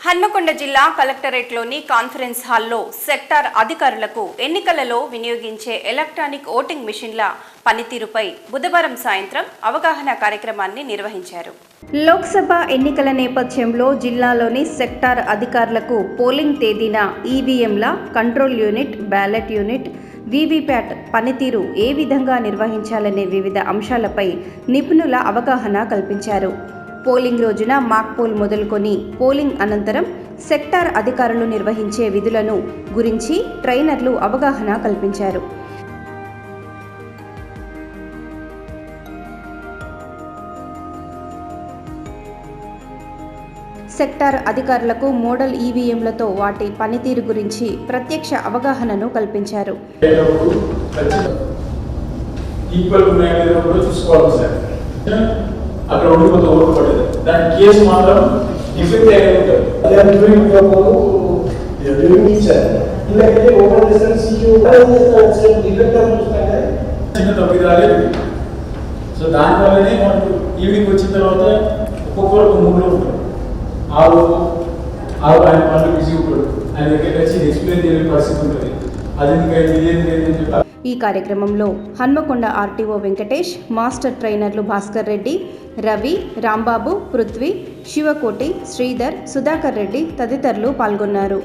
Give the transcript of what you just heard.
హన్మకొండ జిల్లా కలెక్టరేట్లోని కాన్ఫరెన్స్ హాల్లో సెక్టార్ అధికారులకు ఎన్నికలలో వినియోగించే ఎలక్ట్రానిక్ ఓటింగ్ మిషన్ల పనితీరుపై బుధవారం సాయంత్రం అవగాహన కార్యక్రమాన్ని నిర్వహించారు. లోక్సభ ఎన్నికల నేపథ్యంలో జిల్లాలోని సెక్టార్ అధికారులకు పోలింగ్ తేదీన ఈవీఎంల, control unit, ballot unit, VVPAT పనితీరు ఏ విధంగా నిర్వహించాలనే వివిధ అంశాలపై నిపుణుల అవగాహన కల్పించారు. పోలింగ్ రోజున మాక్ పోల్ మొదలుకొని పోలింగ్ అనంతరం సెక్టార్ అధికారులు నిర్వహించే విధులను గురించి ట్రైనర్లు అవగాహన కల్పించారు. సెక్టార్ అధికారులకు మోడల్ ఈవీఎంలతో వాటి పనితీరు గురించి ప్రత్యక్ష అవగాహనను కల్పించారు. అక్కడ ఉండిపోతే ఓటు పడేది దాని కేసు మాత్రం డిఫెక్ట్ అయ్యి ఉంటారు. చిన్న తప్పిదాలే. సో దానివల్లనే మనకు ఈవినింగ్ వచ్చిన తర్వాత ఒక్కొక్కరు మూడులో ఉంటారు. ఆరు ఆయన పనులు బిజీ ఉంటాడు. ఆయన దగ్గరికి వచ్చి ఎక్స్ప్లెయిన్ చేయని పరిస్థితి ఉంటుంది. అది ఇదేంటి చెప్పి ఈ కార్యక్రమంలో హన్మకొండ ఆర్టీఓ వెంకటేష్, మాస్టర్ ట్రైనర్లు భాస్కర్ రెడ్డి, రవి, రాంబాబు, పృథ్వీ, శివకోటి, శ్రీధర్, సుధాకర్ రెడ్డి తదితరులు పాల్గొన్నారు.